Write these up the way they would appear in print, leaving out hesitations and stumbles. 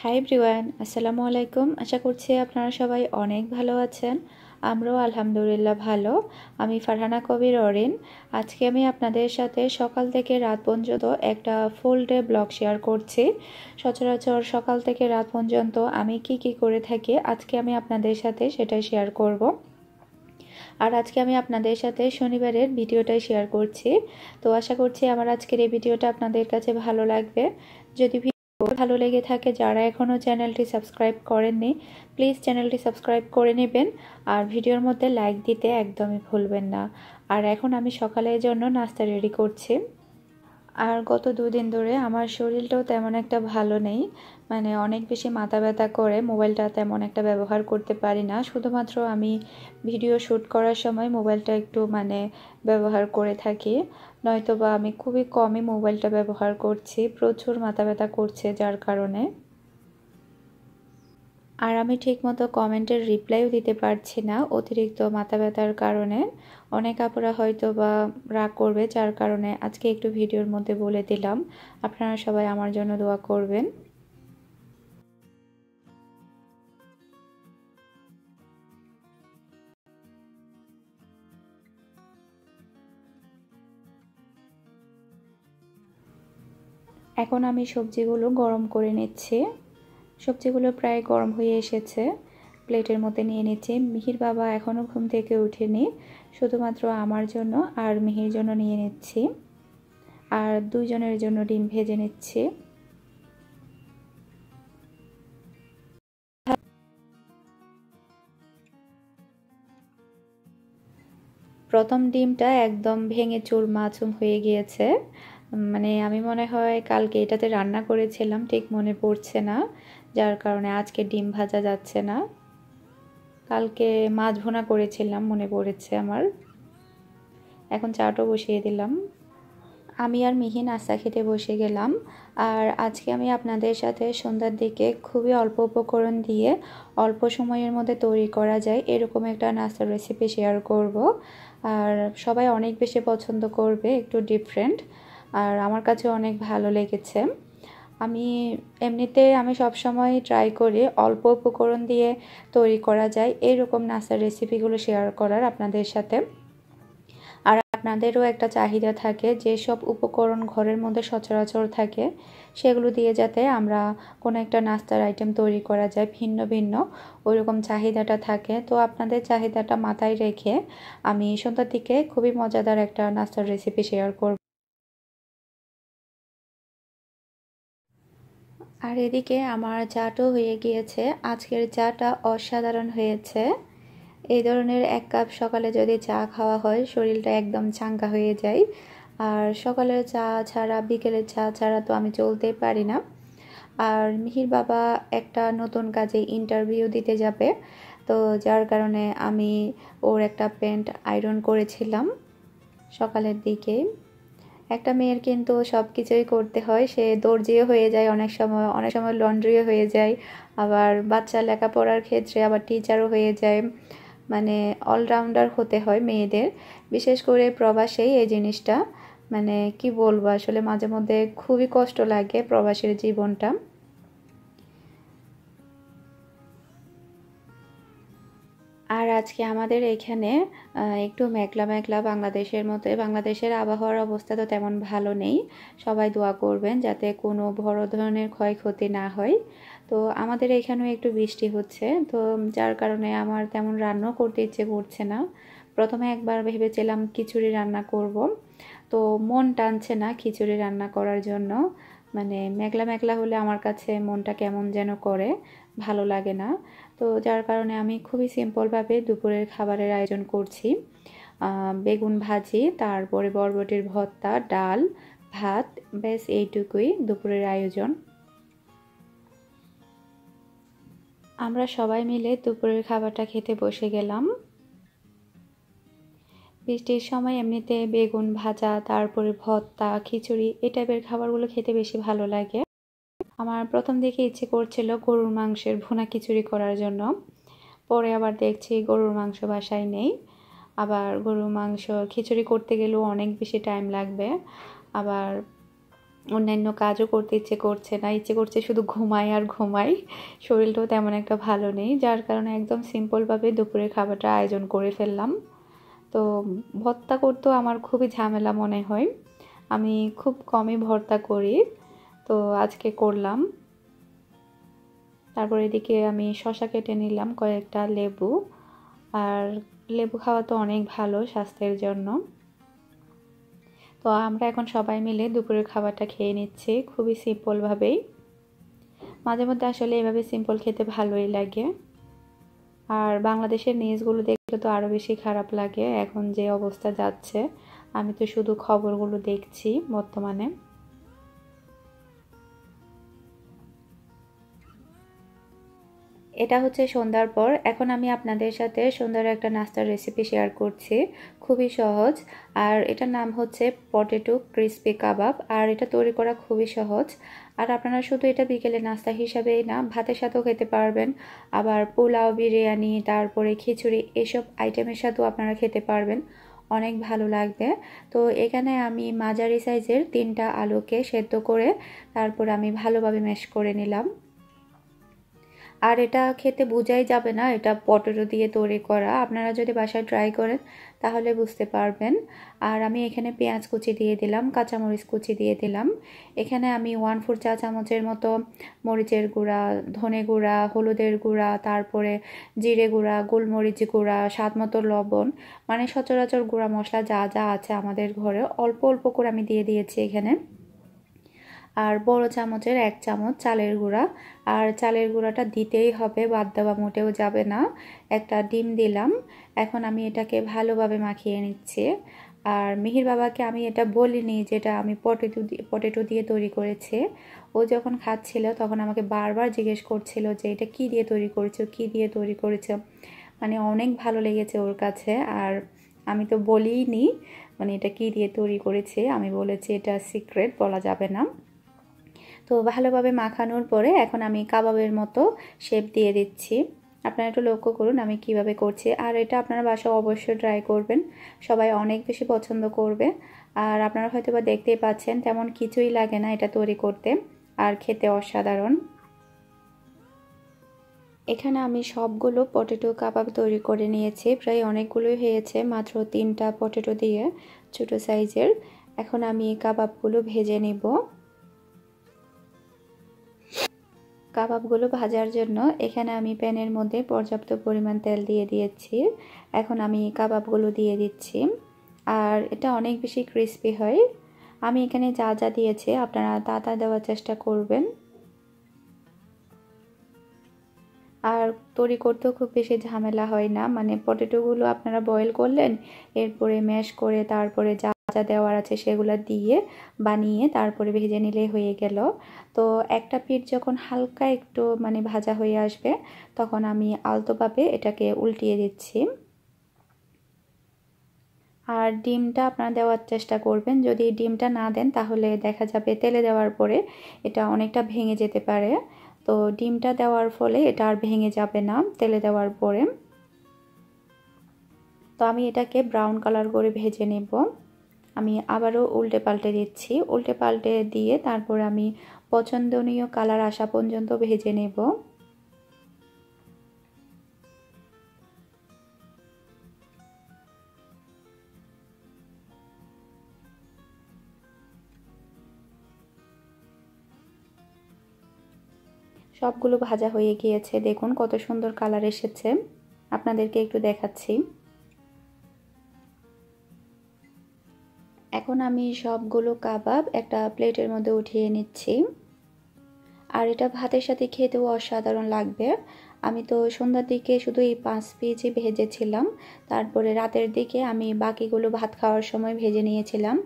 Hi everyone, আসসালামু আলাইকুম। আশা করছি আপনারা সবাই অনেক ভালো আছেন। আমরাও আলহামদুলিল্লাহ ভালো। আমি ফারহানা কবির অরিন। আজকে আমি আপনাদের সাথে সকাল থেকে রাত পর্যন্ত একটা ফুল ডে ব্লগ শেয়ার করছি। সচরাচর সকাল থেকে রাত পর্যন্ত আমি কি করে থাকি আজকে আমি আপনাদের সাথে সেটাই শেয়ার করব। আর আজকে আমি আপনাদের সাথে শনিবারের ভিডিওটাই শেয়ার করছি। তো আশা করছি আমার আজকের এই ভিডিওটা আপনাদের কাছে ভালো লাগবে। যদি ভালো লেগে থাকে, যারা এখনও চ্যানেলটি সাবস্ক্রাইব করেননি প্লিজ চ্যানেলটি সাবস্ক্রাইব করে নেবেন আর ভিডিওর মধ্যে লাইক দিতে একদমই ভুলবেন না। আর এখন আমি সকালের জন্য নাস্তা রেডি করছি। আর গত দুদিন ধরে আমার শরীরটাও তেমন একটা ভালো নেই, মানে অনেক বেশি মাথা ব্যথা করে মোবাইলটা তেমন একটা ব্যবহার করতে পারি না। শুধুমাত্র আমি ভিডিও শ্যুট করার সময় মোবাইলটা একটু ব্যবহার করে থাকি, নয়তো বা আমি খুবই কমই মোবাইলটা ব্যবহার করছি। প্রচুর মাথা ব্যথা করছে যার কারণে। আর আমি ঠিকমতো কমেন্টের রিপ্লাইও দিতে পারছি না অতিরিক্ত মাথা ব্যথার কারণে। অনেক আপুরা হয়তো বা রাগ করবে, যার কারণে আজকে একটু ভিডিওর মধ্যে বলে দিলাম। আপনারা সবাই আমার জন্য দোয়া করবেন। এখন আমি সবজিগুলো গরম করে নিচ্ছি। সবজিগুলো প্রায় গরম হয়ে এসেছে, প্লেটের মধ্যে নিয়ে নিচ্ছি। মিহির বাবা এখনও ঘুম থেকে উঠেনি, শুধুমাত্র আমার জন্য আর মিহির জন্য নিয়ে নিচ্ছি। আর দুইজনের জন্য ডিম ভেজে নিচ্ছি। প্রথম ডিমটা একদম ভেঙে চুরমাচুর হয়ে গিয়েছে। আমি মনে হয় কালকে এটাতে রান্না করেছিলাম, ঠিক মনে পড়ছে না, যার কারণে আজকে ডিম ভাজা যাচ্ছে না। কালকে মাছ ভুনা করেছিলাম মনে পড়েছে আমার। এখন চাটাও বসিয়ে দিলাম। আমি আর মিহি নাস্তা খেতে বসে গেলাম। আর আজকে আমি আপনাদের সাথে সন্ধ্যার দিকে খুবই অল্প উপকরণ দিয়ে অল্প সময়ের মধ্যে তৈরি করা যায় এরকম একটা নাস্তার রেসিপি শেয়ার করব। আর সবাই অনেক বেশি পছন্দ করবে, একটু ডিফারেন্ট, আর আমার কাছে অনেক ভালো লেগেছে। আমি সব সময় ট্রাই করি অল্প উপকরণ দিয়ে তৈরি করা যায় এরকম নাস্তার রেসিপিগুলো শেয়ার করার আপনাদের সাথে। আর আপনাদেরও একটা চাহিদা থাকে যেসব উপকরণ ঘরের মধ্যে সচরাচর থাকে সেগুলো দিয়ে যাতে আমরা কোনো একটা নাস্তার আইটেম তৈরি করা যায় ভিন্ন ভিন্ন, ওইরকম চাহিদাটা থাকে। তো আপনাদের চাহিদাটা মাথায় রেখে আমি সন্ধ্যার দিকে খুবই মজাদার একটা নাস্তার রেসিপি শেয়ার করব। আর এদিকে আমার চাটাও হয়ে গিয়েছে। আজকের চাটা অসাধারণ হয়েছে। এই ধরনের এক কাপ সকালে যদি চা খাওয়া হয় শরীরটা একদম চাঙ্গা হয়ে যায়। আর সকালের চা ছাড়া, বিকেলের চা ছাড়া তো আমি চলতেই পারি না। আর মিহির বাবা একটা নতুন কাজে ইন্টারভিউ দিতে যাবে, তো যার কারণে আমি ওর একটা প্যান্ট আয়রন করেছিলাম সকালের দিকে। একটা মেয়ের কিন্তু সব কিছুই করতে হয়, সে দর্জিও হয়ে যায় অনেক সময় লন্ড্রিও হয়ে যায়, আবার বাচ্চা লেখাপড়ার ক্ষেত্রে আবার টিচারও হয়ে যায়। অলরাউন্ডার হতে হয় মেয়েদের, বিশেষ করে প্রবাসেই এই জিনিসটা। কি বলবো, আসলে মাঝে মধ্যে খুবই কষ্ট লাগে প্রবাসের জীবনটা। আর আজকে আমাদের এখানে একটু মেঘলা মেঘলা, বাংলাদেশের মতো। বাংলাদেশের আবহাওয়ার অবস্থা তো তেমন ভালো নেই, সবাই দোয়া করবেন যাতে কোনো বড় ধরনের ক্ষয়ক্ষতি না হয়। তো আমাদের এখানেও একটু বৃষ্টি হচ্ছে, তো যার কারণে আমার তেমন রান্নাও করতে ইচ্ছে করছে না। প্রথমে একবার ভেবেছিলাম খিচুড়ি রান্না করব, তো মন টানছে না খিচুড়ি রান্না করার জন্য। মেঘলা মেঘলা হলে আমার কাছে মনটা কেমন যেন করে, ভালো লাগে না। তো যার কারণে আমি খুবই সিম্পলভাবে দুপুরের খাবারের আয়োজন করছি। বেগুন ভাজি, তারপরে বরবটির ভর্তা, ডাল, ভাত, ব্যাস এইটুকুই দুপুরের আয়োজন। আমরা সবাই মিলে দুপুরের খাবারটা খেতে বসে গেলাম। বৃষ্টির সময় এমনিতে বেগুন ভাজা, তারপরে ভর্তা, খিচুড়ি এই টাইপের খাবারগুলো খেতে বেশি ভালো লাগে। আমার প্রথম দিকে ইচ্ছে করছিল গরুর মাংসের ভুনা খিচুড়ি করার জন্য, পরে আবার দেখছি গরুর মাংস বাসায় নেই। আবার গরুর মাংস খিচুড়ি করতে গেলেও অনেক বেশি টাইম লাগবে। আবার অন্যান্য কাজও করতে ইচ্ছে করছে না, ইচ্ছে করছে শুধু ঘুমাই আর ঘুমাই। শরীরটাও তেমন একটা ভালো নেই, যার কারণে একদম সিম্পলভাবে দুপুরের খাবারটা আয়োজন করে ফেললাম। তো ভর্তা করতেও আমার খুবই ঝামেলা মনে হয়, আমি খুব কমই ভর্তা করি, তো আজকে করলাম। তারপর এদিকে আমি শসা কেটে নিলাম, কয়েকটা লেবু, আর লেবু খাওয়া তো অনেক ভালো স্বাস্থ্যের জন্য। তো আমরা এখন সবাই মিলে দুপুরের খাবারটা খেয়ে নিচ্ছি খুবই সিম্পলভাবেই। মাঝে মধ্যে আসলে এভাবে সিম্পল খেতে ভালোই লাগে। আর বাংলাদেশের নিউজগুলো দেখলে তো আরও বেশি খারাপ লাগে, এখন যে অবস্থা যাচ্ছে। আমি তো শুধু খবরগুলো দেখছি বর্তমানে। এটা হচ্ছে সন্ধ্যার পর। এখন আমি আপনাদের সাথে সন্ধ্যার একটা নাস্তার রেসিপি শেয়ার করছি, খুবই সহজ। আর এটার নাম হচ্ছে পটেটো ক্রিসপি কাবাব, আর এটা তৈরি করা খুবই সহজ। আর আপনারা শুধু এটা বিকেলে নাস্তা হিসাবেই না, ভাতের সাথেও খেতে পারবেন, আবার পোলাও, বিরিয়ানি, তারপরে খিচুড়ি, এসব আইটেমের সাথেও আপনারা খেতে পারবেন, অনেক ভালো লাগবে। তো এখানে আমি মাঝারি সাইজের 3টা আলুকে সেদ্ধ করে তারপর আমি ভালোভাবে ম্যাশ করে নিলাম। আর এটা খেতে বোঝাই যাবে না এটা পটেটো দিয়ে তৈরি করা, আপনারা যদি বাসায় ট্রাই করেন তাহলে বুঝতে পারবেন। আর আমি এখানে পেঁয়াজ কুচি দিয়ে দিলাম, কাঁচামরিচ কুচি দিয়ে দিলাম। এখানে আমি 1/4 চা চামচের মতো মরিচের গুঁড়া, ধনে গুঁড়া, হলুদের গুঁড়া, তারপরে জিরে গুঁড়া, গোলমরিচ গুঁড়া, স্বাদ মতো লবণ, মানে সচরাচর গুঁড়া মশলা যা যা আছে আমাদের ঘরে অল্প অল্প করে আমি দিয়ে দিয়েছি এখানে। আর বড় চামচের 1 চামচ চালের গুঁড়া, আর চালের গুঁড়াটা দিতেই হবে, বাদ দেওয়া মোটেও যাবে না। একটা ডিম দিলাম। এখন আমি এটাকে ভালোভাবে মাখিয়ে নিচ্ছি। আর মিহির বাবাকে আমি এটা বলিনি যেটা আমি পটেটো দিয়ে তৈরি করেছি। ও যখন খাচ্ছিল তখন আমাকে বারবার জিজ্ঞেস করছিল যে এটা কি দিয়ে তৈরি করেছো, কি দিয়ে তৈরি করেছো, মানে অনেক ভালো লেগেছে ওর কাছে। আর আমি তো বলিনি মানে এটা কি দিয়ে তৈরি করেছি, আমি বলেছি এটা সিক্রেট, বলা যাবে না। তো ভালোভাবে মাখানোর পরে এখন আমি কাবাবের মতো শেপ দিয়ে দিচ্ছি। আপনারা একটু লক্ষ্য করুন আমি কিভাবে করছি। আর এটা আপনারা বাসায় অবশ্যই ট্রাই করবেন, সবাই অনেক বেশি পছন্দ করবে। আর আপনারা হয়তো বা দেখতেই পাচ্ছেন তেমন কিছুই লাগে না এটা তৈরি করতে, আর খেতে অসাধারণ। এখানে আমি সবগুলো পটেটো কাবাব তৈরি করে নিয়েছি, প্রায় অনেকগুলোই হয়েছে মাত্র 3টা পটেটো দিয়ে, ছোট সাইজের। এখন আমি কাবাবগুলো ভেজে নিব। কাবাবগুলো ভাজার জন্য এখানে আমি প্যানের মধ্যে পর্যাপ্ত পরিমাণ তেল দিয়ে দিয়েছি। এখন আমি কাবাবগুলো দিয়ে দিচ্ছি, আর এটা অনেক বেশি ক্রিস্পি হয়। আমি এখানে যা যা দিয়েছি আপনারা তা তা দেওয়ার চেষ্টা করবেন। আর তৈরি করতেও খুব বেশি ঝামেলা হয় না, মানে পটেটোগুলো আপনারা বয়েল করলেন, এরপরে ম্যাশ করে তারপরে যা যা দেওয়ার আছে সেগুলো দিয়ে বানিয়ে তারপরে ভেজে নিলেই হয়ে গেল। তো একটা পিঠ যখন হালকা একটু মানে ভাজা হয়ে আসবে তখন আমি আলতোভাবে এটাকে উল্টিয়ে দিচ্ছি। আর ডিমটা আপনারা দেওয়ার চেষ্টা করবেন, যদি ডিমটা না দেন তাহলে দেখা যাবে তেলে দেওয়ার পরে এটা অনেকটা ভেঙে যেতে পারে। তো ডিমটা দেওয়ার ফলে এটা আর ভেঙে যাবে না তেলে দেওয়ার পরে। তো আমি এটাকে ব্রাউন কালার করে ভেজে নেব। আমি আবারও উল্টে পাল্টে দিচ্ছি, উল্টে পাল্টে দিয়ে তারপর আমি পছন্দনীয় কালার আসা পর্যন্ত ভেজে নেব। সবগুলো ভাজা হয়ে গিয়েছে, দেখুন কত সুন্দর কালার এসেছে, আপনাদেরকে একটু দেখাচ্ছি। এখন আমি সবগুলো কাবাব একটা প্লেটের মধ্যে উঠিয়ে নিচ্ছি। আর এটা ভাতের সাথে খেতেও অসাধারণ লাগবে। আমি তো সন্ধ্যার দিকে শুধু এই 5 পিসই ভেজেছিলাম, তারপরে রাতের দিকে আমি বাকিগুলো ভাত খাওয়ার সময় ভেজে নিয়েছিলাম।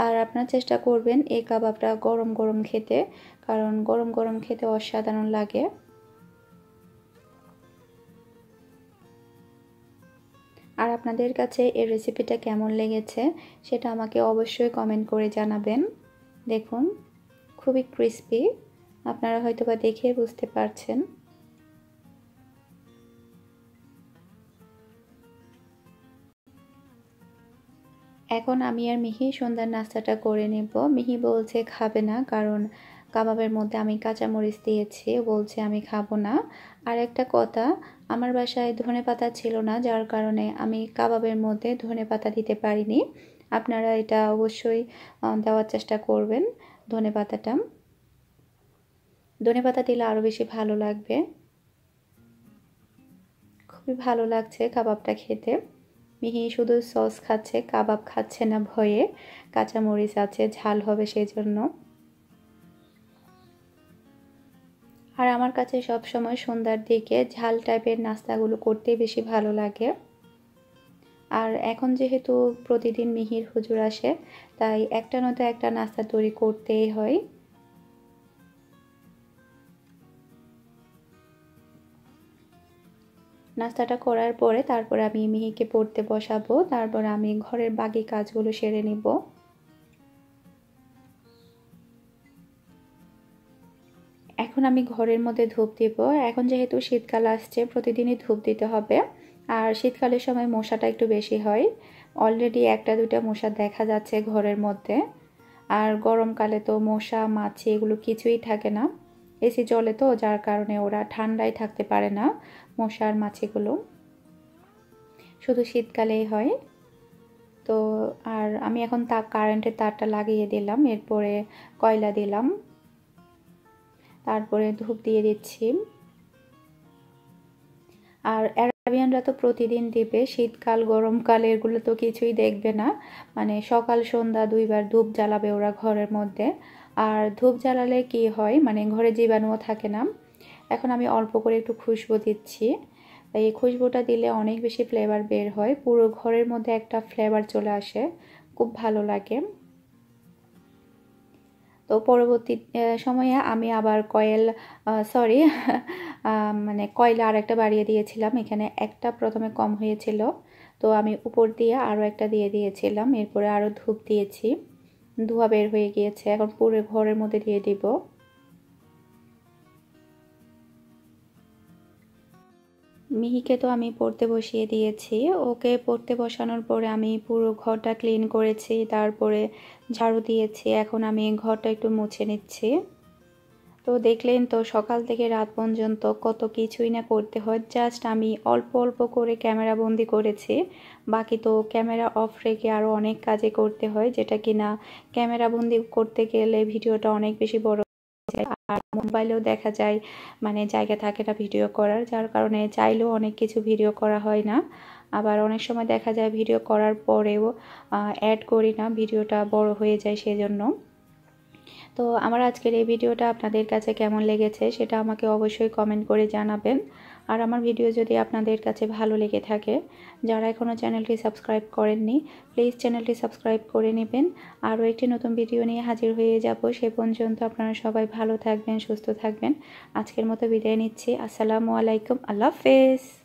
আর আপনারা চেষ্টা করবেন এই কাবাবটা গরম গরম খেতে, কারণ গরম গরম খেতে অসাধারণ লাগে। আর আপনাদের কাছে এই রেসিপিটা কেমন লেগেছে সেটা আমাকে অবশ্যই কমেন্ট করে জানাবেন। দেখুন খুবই ক্রিস্পি, আপনারা হয়তোবা দেখে বুঝতে পারছেন। এখন আমি আর মিহি সন্ধ্যার নাস্তাটা করে নেব। মিহি বলছে খাবে না, কারণ কাবাবের মধ্যে আমি কাঁচামরিচ দিয়েছি, বলছে আমি খাবো না। আর একটা কথা, আমার বাসায় ধনেপাতা ছিল না, যার কারণে আমি কাবাবের মধ্যে ধনেপাতা দিতে পারিনি। আপনারা এটা অবশ্যই দেওয়ার চেষ্টা করবেন। ধনেপাতা দিলে আরও বেশি ভালো লাগবে। খুবই ভালো লাগছে কাবাবটা খেতে। মিহি শুধু সস খাচ্ছে, কাবাব খাচ্ছে না ভয়ে, কাঁচামরিচ আছে, ঝাল হবে সেই জন্য। আর আমার কাছে সব সময় সন্ধ্যার দিকে ঝাল টাইপের নাস্তাগুলো করতে বেশি ভালো লাগে। আর এখন যেহেতু প্রতিদিন মিহির হুজুর আসে, তাই একটা নয়তো একটা নাস্তা তৈরি করতেই হয়। নাস্তাটা করার পরে তারপর আমি মিহিকে পড়তে বসাবো, তারপর আমি ঘরের বাকি কাজগুলো সেরে নিব। এখন আমি ঘরের মধ্যে ধূপ দিব। এখন যেহেতু শীতকাল আসছে, প্রতিদিনই ধূপ দিতে হবে। আর শীতকালের সময় মশাটা একটু বেশি হয়, অলরেডি একটা দুইটা মশা দেখা যাচ্ছে ঘরের মধ্যে। আর গরমকালে তো মশা মাছি এগুলো কিছুই থাকে না, এসি চলে তো, যার কারণে ওরা ঠান্ডায় থাকতে পারে না, মশার মাছিগুলো শুধু শীতকালেই হয়। তো আর আমি এখন কারেন্টের তারটা লাগিয়ে দিলাম, এরপরে কয়লা দিলাম, তারপরে ধূপ দিয়ে দিচ্ছি। আর অ্যারাবিয়ানরা তো প্রতিদিন দিবে, শীতকাল গরমকাল এগুলো তো কিছুই দেখবে না, মানে সকাল সন্ধ্যা দুইবার ধূপ জ্বালাবে ওরা ঘরের মধ্যে। আর ধূপ জ্বালালে কি হয়, মানে ঘরে জীবাণুও থাকে না। এখন আমি অল্প করে একটু খুশবু দিচ্ছি, এই খুশবুটা দিলে অনেক বেশি ফ্লেভার বের হয়, পুরো ঘরের মধ্যে একটা ফ্লেভার চলে আসে, খুব ভালো লাগে। তো পরবর্তী সময়ে আমি আবার মানে কয়লা আর একটা বাড়িয়ে দিয়েছিলাম, এখানে একটা প্রথমে কম হয়েছিল, তো আমি উপর দিয়ে আরও একটা দিয়ে দিয়েছিলাম, এরপরে আরও ধূপ দিয়েছি, ধোঁয়া বের হয়ে গিয়েছে, এখন পুরো ঘরের মধ্যে দিয়ে দিব। মিহিকে তো আমি পড়তে বসিয়ে দিয়েছি, ওকে পড়তে বসানোর পরে আমি পুরো ঘরটা ক্লিন করেছি, তারপরে ঝাড়ু দিয়েছি, এখন আমি ঘরটা একটু মুছে নিচ্ছি। তো দেখলেন তো সকাল থেকে রাত পর্যন্ত কত কিছুই না করতে হয়, জাস্ট আমি অল্প অল্প করে ক্যামেরা বন্দি করেছি, বাকি তো ক্যামেরা অফ রেখে আরও অনেক কাজে করতে হয়, যেটা কিনা ক্যামেরা বন্দি করতে গেলে ভিডিওটা অনেক বেশি বড়, আর মোবাইলেও দেখা যায় মানে জায়গা থাকে না ভিডিও করার, যার কারণে চাইলেও অনেক কিছু ভিডিও করা হয় না। আবার অনেক সময় দেখা যায় ভিডিও করার পরেও অ্যাড করি না, ভিডিওটা বড় হয়ে যায় সেজন্য। তো আমার আজকের এই ভিডিওটা আপনাদের কাছে কেমন লেগেছে সেটা আমাকে অবশ্যই কমেন্ট করে জানাবেন। আর আমার ভিডিও যদি আপনাদের কাছে ভালো লেগে থাকে, যারা এখনও চ্যানেলটি সাবস্ক্রাইব করেননি, প্লিজ চ্যানেলটি সাবস্ক্রাইব করে নেবেন। আরও একটি নতুন ভিডিও নিয়ে হাজির হয়ে যাব, সে পর্যন্ত আপনারা সবাই ভালো থাকবেন, সুস্থ থাকবেন। আজকের মতো বিদায় নিচ্ছি। আসসালামু আলাইকুম, আল্লাহ হাফেজ।